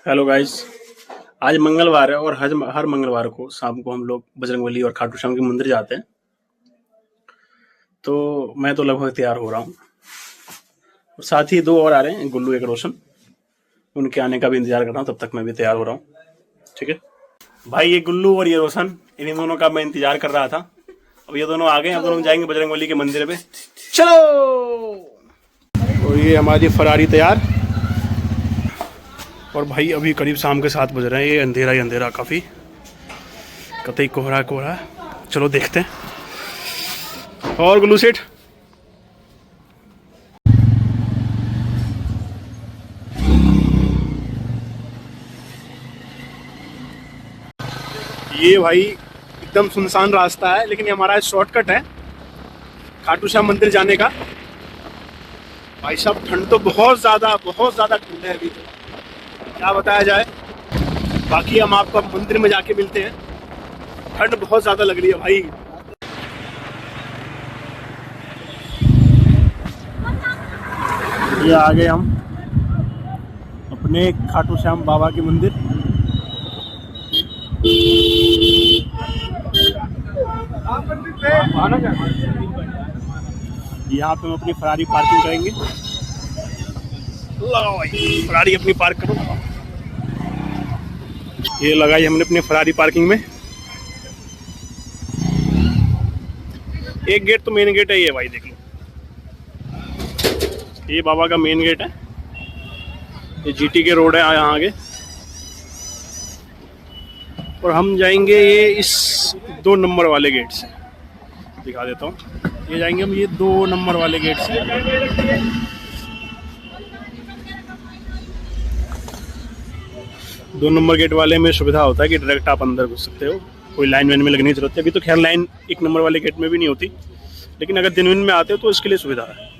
Hello guys. आज मंगलवार है और हर मंगलवार को शाम को हम लोग बजरंगबली और खाटू श्याम के मंदिर जाते हैं। तो मैं तो लगभग तैयार हो रहा हूँ और साथ ही दो और आ रहे हैं, गुल्लू एक रोशन। उनके आने का भी इंतजार कर रहा हूँ, तब तक मैं भी तैयार हो रहा हूँ। ठीक है भाई, ये गुल्लू और ये रोशन, इन्हीं दोनों का मैं इंतजार कर रहा था। अब ये दोनों आ गए, अब दोनों जाएंगे बजरंगबली के मंदिर पे। चलो। और ये हमारी फरारी तैयार। और भाई अभी करीब शाम के 7 बज रहे हैं, ये अंधेरा ही अंधेरा, काफ़ी कतई कोहरा कोहरा। चलो देखते हैं। और गुल्लू सेठ, ये भाई एकदम सुनसान रास्ता है, लेकिन ये हमारा शॉर्टकट है खाटू श्याम मंदिर जाने का। भाई साहब ठंड तो बहुत ज़्यादा ठंड है अभी, तो क्या बताया जाए। बाकी हम आपको मंदिर में जाके मिलते हैं। ठंड बहुत ज़्यादा लग रही है भाई। ये आ गए हम अपने खाटू श्याम बाबा के मंदिर। यहाँ पे हम अपनी फरारी पार्किंग करेंगे। लगाओ भाई, फरारी अपनी पार्क करो। ये लगाई हमने अपनी फरारी पार्किंग में। एक गेट तो मेन गेट है ये भाई, देख लो, ये बाबा का मेन गेट है। ये जीटी के रोड है यहाँ आगे। और हम जाएंगे ये इस 2 नंबर वाले गेट से, दिखा देता हूँ। ये जाएंगे हम ये 2 नंबर वाले गेट से। 2 नंबर गेट वाले में सुविधा होता है कि डायरेक्ट आप अंदर घुस सकते हो, कोई लाइन वाइन में लगने की जरूरत है। अभी तो खैर लाइन 1 नंबर वाले गेट में भी नहीं होती, लेकिन अगर दिन में आते हो तो इसके लिए सुविधा है।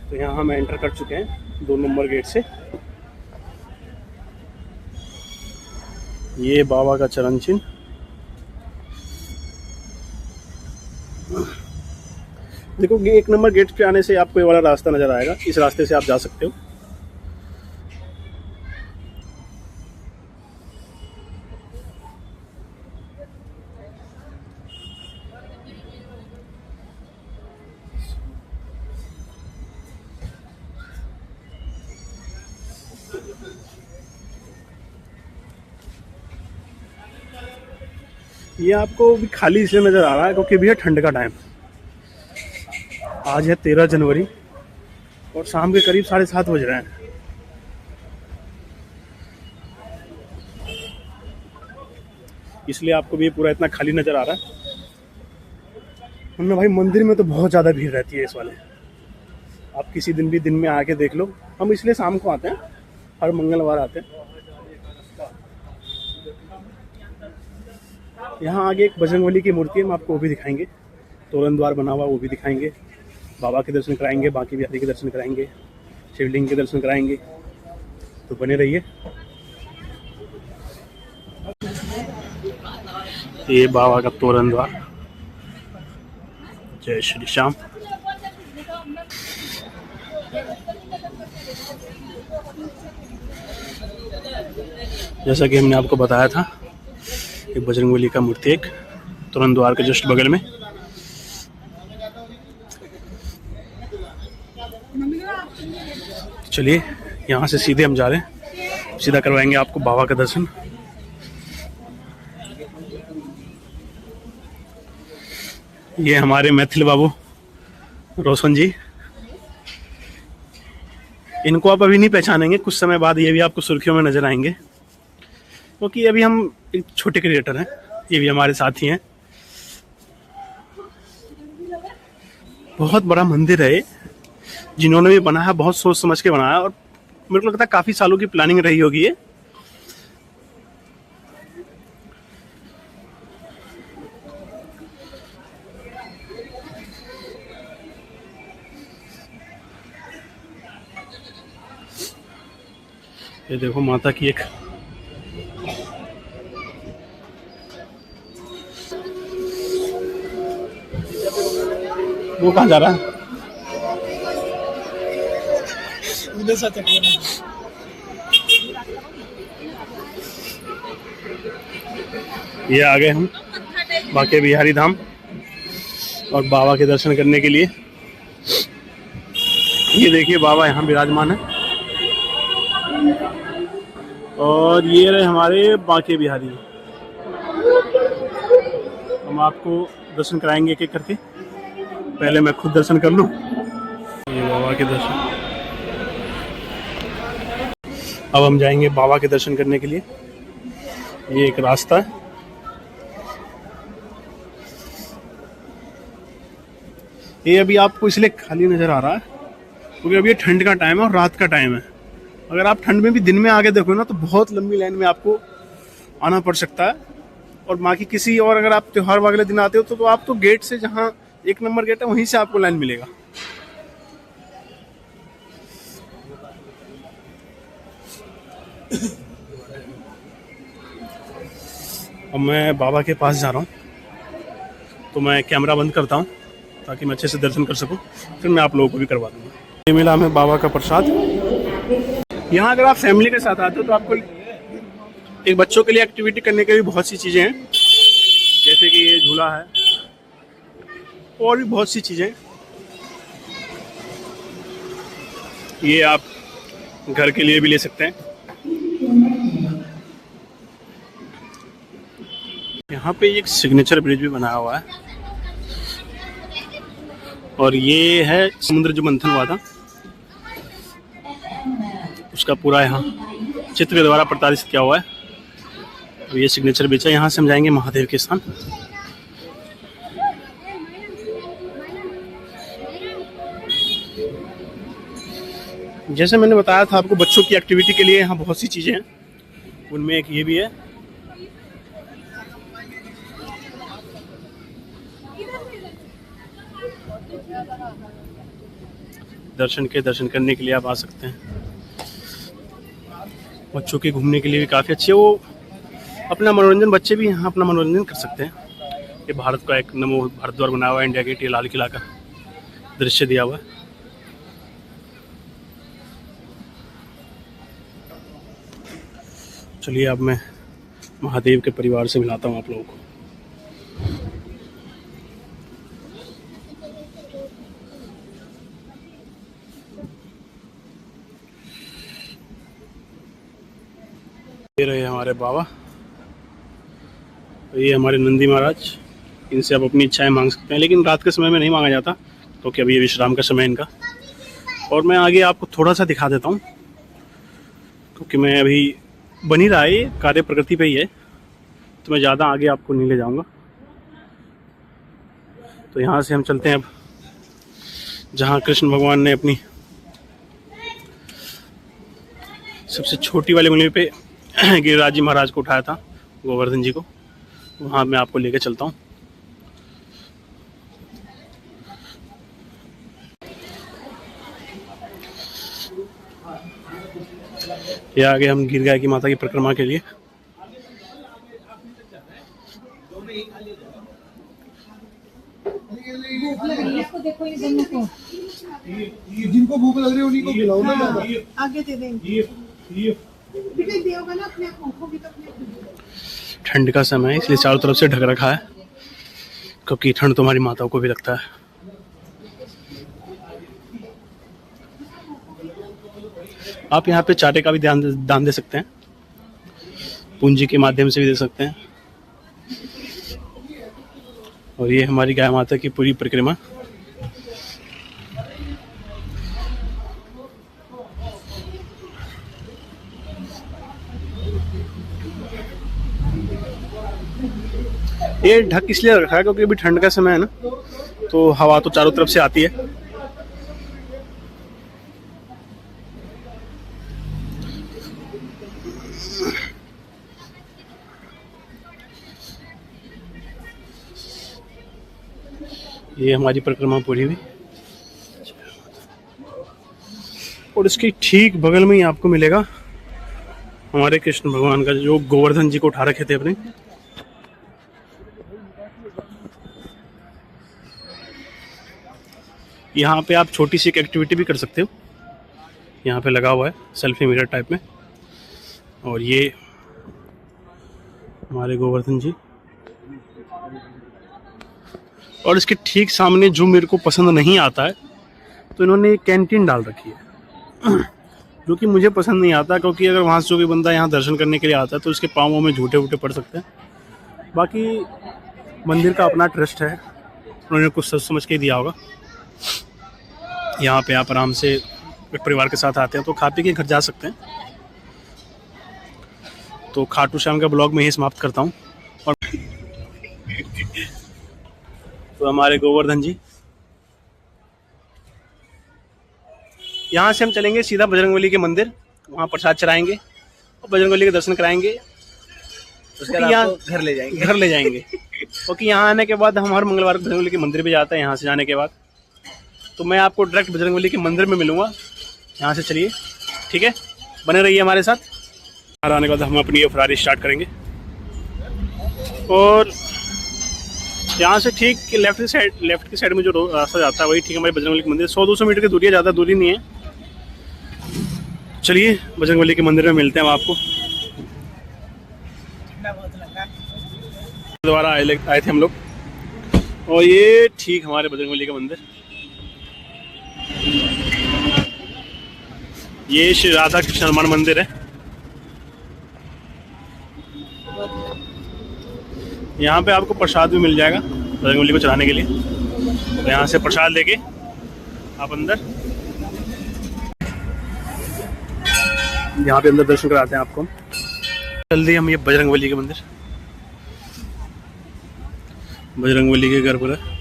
तो यहाँ हम एंटर कर चुके हैं 2 नंबर गेट से। ये बाबा का चरण चिन्ह। देखो, ये 1 नंबर गेट पे आने से आपको ये वाला रास्ता नजर आएगा, इस रास्ते से आप जा सकते हो। ये आपको भी खाली इसलिए नजर आ रहा है क्योंकि भैया ठंड का टाइम। आज है 13 जनवरी और शाम के करीब 7:30 बज रहे हैं। इसलिए आपको भी ये पूरा इतना खाली नजर आ रहा है। हमने भाई मंदिर में तो बहुत ज़्यादा भीड़ रहती है इस वाले। आप किसी दिन भी दिन में आके देख लो। हम इसलिए शाम को आते हैं, हर मंगलवार आते हैं। यहाँ आगे एक बजरंगबली की मूर्ति है, हम आपको वो भी दिखाएंगे। तोरण द्वार बना हुआ वो भी दिखाएंगे। बाबा के दर्शन कराएंगे, बाकी बिहारी के दर्शन कराएंगे, शिवलिंग के दर्शन कराएंगे। तो बने रहिए। ये बाबा का तोरण द्वार। जय श्री श्याम। जैसा कि हमने आपको बताया था, एक बजरंगबली का मूर्ति एक तोरण द्वार के जस्ट बगल में। चलिए, यहाँ से सीधे हम जा रहे हैं, सीधा करवाएंगे आपको बाबा का दर्शन। ये हमारे मैथिल बाबू रोशन जी। इनको आप अभी नहीं पहचानेंगे, कुछ समय बाद ये भी आपको सुर्खियों में नजर आएंगे, क्योंकि अभी हम एक छोटे क्रिएटर हैं। ये भी हमारे साथी हैं। बहुत बड़ा मंदिर है, जिन्होंने भी बनाया बहुत सोच समझ के बनाया, और मेरे को लगता है काफी सालों की प्लानिंग रही होगी ये। ये देखो माता की एक वो कहाँ जा रहा है? ये आ गए हम बांके बिहारी धाम और बाबा के दर्शन करने के लिए। ये देखिए बाबा यहाँ विराजमान है और ये रहे हमारे बांके बिहारी। हम आपको दर्शन कराएंगे एक एक करके, पहले मैं खुद दर्शन कर लूँ। ये बाबा के दर्शन, अब हम जाएंगे बाबा के दर्शन करने के लिए। ये एक रास्ता है, ये अभी आपको इसलिए खाली नज़र आ रहा है क्योंकि अभी ये ठंड का टाइम है और रात का टाइम है। अगर आप ठंड में भी दिन में आगे देखो ना तो बहुत लंबी लाइन में आपको आना पड़ सकता है। और बाकी किसी और अगर आप त्योहार वाले दिन आते हो तो आप तो गेट से, जहाँ 1 नंबर गेट है वहीं से आपको लाइन मिलेगा। अब मैं बाबा के पास जा रहा हूँ तो मैं कैमरा बंद करता हूँ ताकि मैं अच्छे से दर्शन कर सकूँ, फिर मैं आप लोगों को भी करवा दूँगा। ये मिला हमें बाबा का प्रसाद। यहाँ अगर आप फैमिली के साथ आते हो तो आपको एक बच्चों के लिए एक्टिविटी करने के भी बहुत सी चीज़ें हैं, जैसे कि ये झूला है और भी बहुत सी चीज़ें। ये आप घर के लिए भी ले सकते हैं। यहाँ पे एक सिग्नेचर ब्रिज भी बनाया हुआ है और ये है समुद्र जो मंथन हुआ था उसका पूरा यहाँ चित्र के द्वारा प्रदर्शित किया हुआ है। तो ये सिग्नेचर ब्रिज है, यहाँ से हम जाएंगे महादेव के स्थान। जैसे मैंने बताया था आपको, बच्चों की एक्टिविटी के लिए यहाँ बहुत सी चीज़ें हैं, उनमें एक ये भी है। दर्शन करने के लिए आप आ सकते हैं। बच्चों के घूमने के लिए भी काफ़ी अच्छी है, वो अपना मनोरंजन, बच्चे भी यहाँ अपना मनोरंजन कर सकते हैं। ये भारत का एक नमो भारत द्वार बनाया हुआ है, इंडिया गेट, ये लाल किला का दृश्य दिया हुआ है। चलिए अब मैं महादेव के परिवार से मिलाता हूँ आप लोगों को। ये रहे हमारे बाबा, ये हमारे नंदी महाराज। इनसे आप अपनी इच्छाएं मांग सकते हैं, लेकिन रात के समय में नहीं मांगा जाता क्योंकि अभी विश्राम का समय इनका। और मैं आगे आपको थोड़ा सा दिखा देता हूँ क्योंकि मैं अभी बन ही रहा है, ये कार्य प्रगति पे ही है, तो मैं ज़्यादा आगे आपको नहीं ले जाऊँगा। तो यहाँ से हम चलते हैं अब जहाँ कृष्ण भगवान ने अपनी सबसे छोटी वाली उंगली पे गिरिराज जी महाराज को उठाया था, गोवर्धन जी को, वहाँ मैं आपको लेके चलता हूँ। ये आगे हम गिर गाय की माता की परिक्रमा के लिए। देखो ये दोनों को, जिनको भूख लग रही है उन्हीं को खिलाओ ना, आगे दे देंगे। ठंड का समय है इसलिए चारों तरफ से ढक रखा है क्योंकि ठंड तुम्हारी माताओं को भी लगता है। आप यहाँ पे चाटे का भी दान दे सकते हैं, पूंजी के माध्यम से भी दे सकते हैं। और ये हमारी गाय माता की पूरी परिक्रमा। ये ढक इसलिए रखा है क्योंकि अभी ठंड का समय है ना, तो हवा तो चारों तरफ से आती है। ये हमारी परिक्रमा पूरी हुई और इसके ठीक बगल में ही आपको मिलेगा हमारे कृष्ण भगवान का, जो गोवर्धन जी को उठा रखे थे अपने। यहाँ पे आप छोटी सी एक एक्टिविटी भी कर सकते हो। यहाँ पे लगा हुआ है सेल्फी मिरर टाइप में। और ये हमारे गोवर्धन जी, और इसके ठीक सामने जो मेरे को पसंद नहीं आता है, तो इन्होंने एक कैंटीन डाल रखी है जो कि मुझे पसंद नहीं आता, क्योंकि अगर वहाँ से जो भी बंदा यहाँ दर्शन करने के लिए आता है तो उसके पाँवों में झूठे वूटे पड़ सकते हैं। बाकी मंदिर का अपना ट्रस्ट है, उन्होंने कुछ सोच समझ के दिया होगा। यहाँ पे आप आराम से परिवार के साथ आते हैं तो खा पी के घर जा सकते हैं। तो खाटू श्याम का ब्लॉग में ही समाप्त करता हूँ। और तो हमारे गोवर्धन जी, यहाँ से हम चलेंगे सीधा बजरंगबली के मंदिर, वहाँ प्रसाद चढ़ाएंगे और बजरंगबली के दर्शन कराएंगे। उसके बाद यहाँ घर ले जाएंगे क्योंकि यहाँ आने के बाद हम हर मंगलवार को बजरंगबली के मंदिर भी जाते हैं। यहाँ से जाने के बाद तो मैं आपको डायरेक्ट बजरंगबली के मंदिर में मिलूंगा। यहाँ से चलिए, ठीक है, बने रहिए हमारे साथ। बाहर आने के बाद हम अपनी ये फरारी स्टार्ट करेंगे और यहाँ से ठीक लेफ्ट की साइड में जो रास्ता जाता है वही ठीक हमारे बजरंगबली के मंदिर। 100-200 मीटर की दूरी है, ज़्यादा दूरी नहीं है। चलिए बजरंगबली के मंदिर में मिलते हैं हम आपको। दोबारा आए थे हम लोग और ये ठीक हमारे बजरंगबली का मंदिर। ये श्री राधा कृष्ण हनुमान मंदिर है। यहाँ पे आपको प्रसाद भी मिल जाएगा बजरंगबली को चढ़ाने के लिए। तो यहाँ से प्रसाद लेके आप अंदर, यहाँ पे अंदर दर्शन कराते हैं आपको। जल्दी हम ये बजरंगबली के मंदिर, बजरंगबली के घर पर है।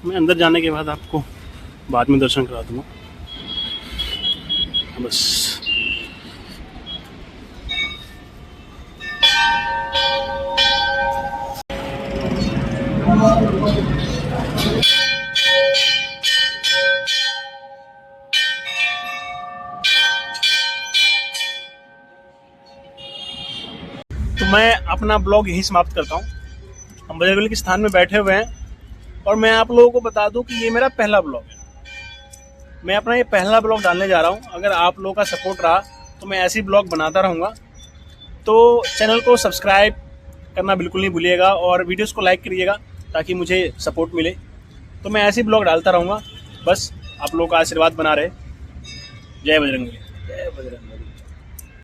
मैं अंदर जाने के बाद आपको बाद में दर्शन करा दूँगा बस। तो मैं अपना ब्लॉग यहीं समाप्त करता हूँ। हम बजरंगबली के स्थान में बैठे हुए हैं और मैं आप लोगों को बता दूं कि ये मेरा पहला ब्लॉग है। मैं अपना ये पहला ब्लॉग डालने जा रहा हूँ। अगर आप लोगों का सपोर्ट रहा तो मैं ऐसी ब्लॉग बनाता रहूँगा। तो चैनल को सब्सक्राइब करना बिल्कुल नहीं भूलिएगा और वीडियोस को लाइक करिएगा ताकि मुझे सपोर्ट मिले। तो मैं ऐसे ब्लॉग डालता रहूँगा। बस आप लोगों का आशीर्वाद बना रहे। जय बजरंगबली। जय बजरंगबली।